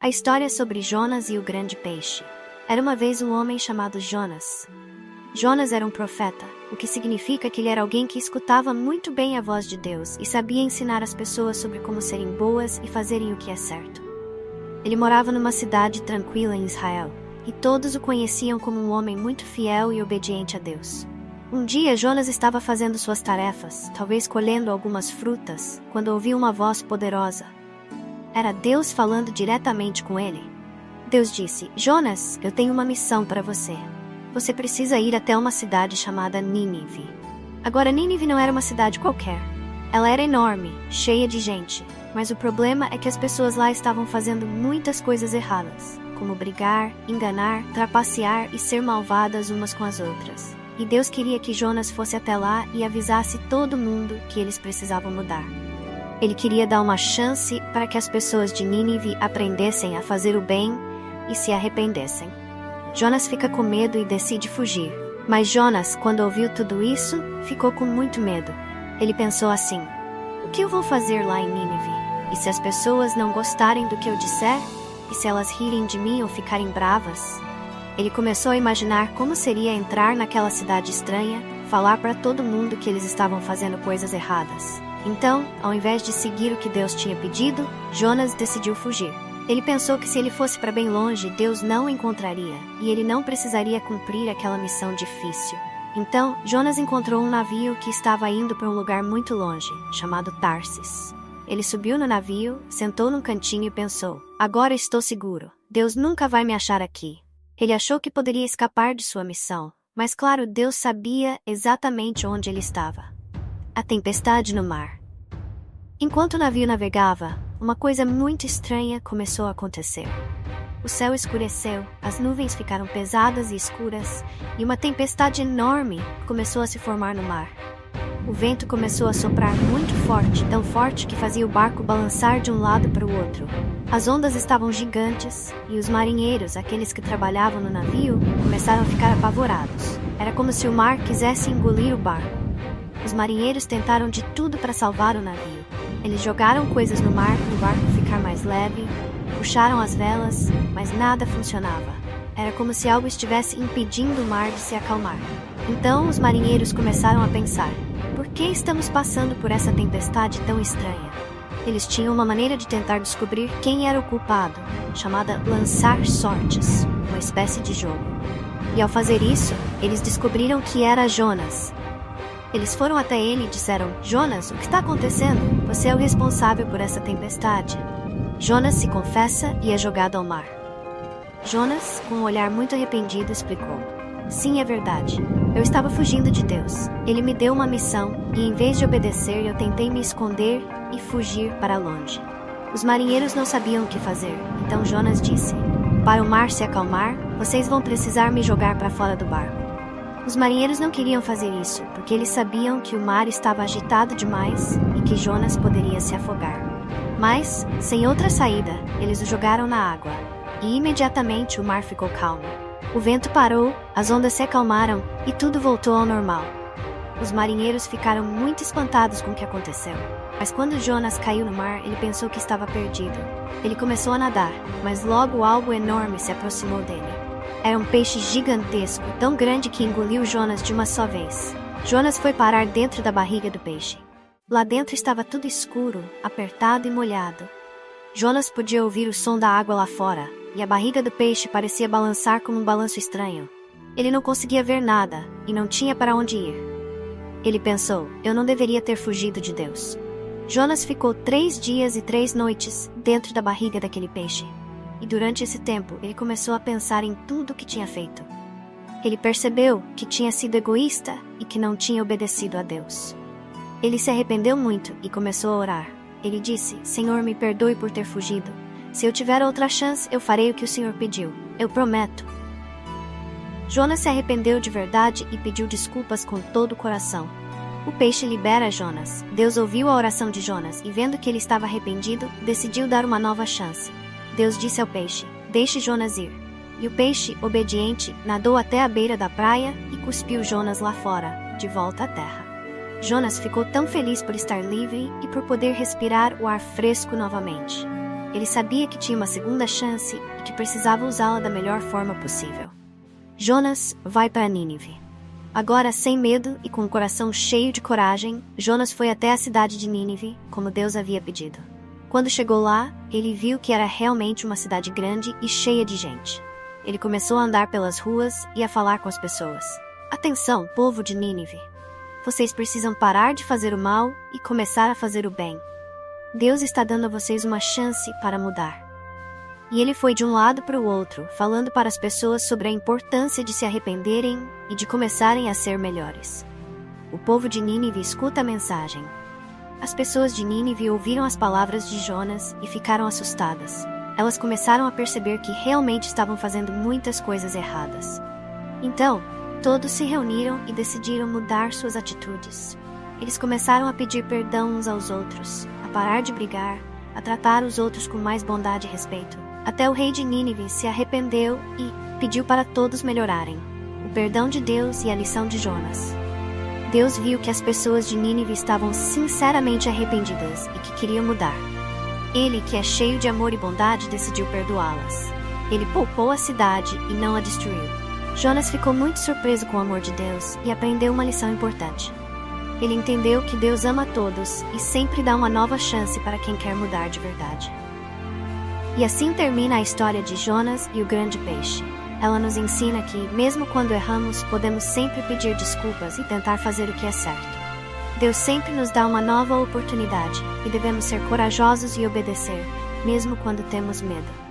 A história é sobre Jonas e o grande peixe. Era uma vez um homem chamado Jonas. Jonas era um profeta, o que significa que ele era alguém que escutava muito bem a voz de Deus e sabia ensinar as pessoas sobre como serem boas e fazerem o que é certo. Ele morava numa cidade tranquila em Israel, e todos o conheciam como um homem muito fiel e obediente a Deus. Um dia, Jonas estava fazendo suas tarefas, talvez colhendo algumas frutas, quando ouviu uma voz poderosa. Era Deus falando diretamente com ele. Deus disse: Jonas, eu tenho uma missão para você. Você precisa ir até uma cidade chamada Nínive. Agora, Nínive não era uma cidade qualquer. Ela era enorme, cheia de gente, mas o problema é que as pessoas lá estavam fazendo muitas coisas erradas, como brigar, enganar, trapacear e ser malvadas umas com as outras. E Deus queria que Jonas fosse até lá e avisasse todo mundo que eles precisavam mudar. Ele queria dar uma chance para que as pessoas de Nínive aprendessem a fazer o bem e se arrependessem. Jonas fica com medo e decide fugir. Mas Jonas, quando ouviu tudo isso, ficou com muito medo. Ele pensou assim: o que eu vou fazer lá em Nínive? E se as pessoas não gostarem do que eu disser? E se elas rirem de mim ou ficarem bravas? Ele começou a imaginar como seria entrar naquela cidade estranha, falar para todo mundo que eles estavam fazendo coisas erradas. Então, ao invés de seguir o que Deus tinha pedido, Jonas decidiu fugir. Ele pensou que se ele fosse para bem longe, Deus não o encontraria, e ele não precisaria cumprir aquela missão difícil. Então, Jonas encontrou um navio que estava indo para um lugar muito longe, chamado Tarsis. Ele subiu no navio, sentou num cantinho e pensou: agora estou seguro, Deus nunca vai me achar aqui. Ele achou que poderia escapar de sua missão, mas claro, Deus sabia exatamente onde ele estava. A tempestade no mar. Enquanto o navio navegava, uma coisa muito estranha começou a acontecer. O céu escureceu, as nuvens ficaram pesadas e escuras, e uma tempestade enorme começou a se formar no mar. O vento começou a soprar muito forte, tão forte que fazia o barco balançar de um lado para o outro. As ondas estavam gigantes, e os marinheiros, aqueles que trabalhavam no navio, começaram a ficar apavorados. Era como se o mar quisesse engolir o barco. Os marinheiros tentaram de tudo para salvar o navio. Eles jogaram coisas no mar para o barco ficar mais leve, puxaram as velas, mas nada funcionava. Era como se algo estivesse impedindo o mar de se acalmar. Então os marinheiros começaram a pensar: por que estamos passando por essa tempestade tão estranha? Eles tinham uma maneira de tentar descobrir quem era o culpado, chamada lançar sortes, uma espécie de jogo. E ao fazer isso, eles descobriram que era Jonas. Eles foram até ele e disseram: Jonas, o que está acontecendo? Você é o responsável por essa tempestade. Jonas se confessa e é jogado ao mar. Jonas, com um olhar muito arrependido, explicou: sim, é verdade. Eu estava fugindo de Deus. Ele me deu uma missão e, em vez de obedecer, eu tentei me esconder e fugir para longe. Os marinheiros não sabiam o que fazer, então Jonas disse: para o mar se acalmar, vocês vão precisar me jogar para fora do barco. Os marinheiros não queriam fazer isso, porque eles sabiam que o mar estava agitado demais e que Jonas poderia se afogar. Mas, sem outra saída, eles o jogaram na água, e imediatamente o mar ficou calmo. O vento parou, as ondas se acalmaram e tudo voltou ao normal. Os marinheiros ficaram muito espantados com o que aconteceu. Mas quando Jonas caiu no mar, ele pensou que estava perdido. Ele começou a nadar, mas logo algo enorme se aproximou dele. Era um peixe gigantesco, tão grande que engoliu Jonas de uma só vez. Jonas foi parar dentro da barriga do peixe. Lá dentro estava tudo escuro, apertado e molhado. Jonas podia ouvir o som da água lá fora, e a barriga do peixe parecia balançar como um balanço estranho. Ele não conseguia ver nada, e não tinha para onde ir. Ele pensou: eu não deveria ter fugido de Deus. Jonas ficou 3 dias e 3 noites dentro da barriga daquele peixe. E durante esse tempo, ele começou a pensar em tudo o que tinha feito. Ele percebeu que tinha sido egoísta e que não tinha obedecido a Deus. Ele se arrependeu muito e começou a orar. Ele disse: Senhor, me perdoe por ter fugido. Se eu tiver outra chance, eu farei o que o Senhor pediu. Eu prometo. Jonas se arrependeu de verdade e pediu desculpas com todo o coração. O peixe libera Jonas. Deus ouviu a oração de Jonas e, vendo que ele estava arrependido, decidiu dar uma nova chance. Deus disse ao peixe: deixe Jonas ir. E o peixe, obediente, nadou até a beira da praia e cuspiu Jonas lá fora, de volta à terra. Jonas ficou tão feliz por estar livre e por poder respirar o ar fresco novamente. Ele sabia que tinha uma segunda chance e que precisava usá-la da melhor forma possível. Jonas vai para Nínive. Agora, sem medo e com o coração cheio de coragem, Jonas foi até a cidade de Nínive, como Deus havia pedido. Quando chegou lá, ele viu que era realmente uma cidade grande e cheia de gente. Ele começou a andar pelas ruas e a falar com as pessoas. Atenção, povo de Nínive! Vocês precisam parar de fazer o mal e começar a fazer o bem. Deus está dando a vocês uma chance para mudar. E ele foi de um lado para o outro, falando para as pessoas sobre a importância de se arrependerem e de começarem a ser melhores. O povo de Nínive escuta a mensagem. As pessoas de Nínive ouviram as palavras de Jonas e ficaram assustadas. Elas começaram a perceber que realmente estavam fazendo muitas coisas erradas. Então, todos se reuniram e decidiram mudar suas atitudes. Eles começaram a pedir perdão uns aos outros, a parar de brigar, a tratar os outros com mais bondade e respeito. Até o rei de Nínive se arrependeu e pediu para todos melhorarem. O perdão de Deus e a lição de Jonas. Deus viu que as pessoas de Nínive estavam sinceramente arrependidas e que queriam mudar. Ele, que é cheio de amor e bondade, decidiu perdoá-las. Ele poupou a cidade e não a destruiu. Jonas ficou muito surpreso com o amor de Deus e aprendeu uma lição importante. Ele entendeu que Deus ama todos e sempre dá uma nova chance para quem quer mudar de verdade. E assim termina a história de Jonas e o grande peixe. Ela nos ensina que, mesmo quando erramos, podemos sempre pedir desculpas e tentar fazer o que é certo. Deus sempre nos dá uma nova oportunidade e devemos ser corajosos e obedecer, mesmo quando temos medo.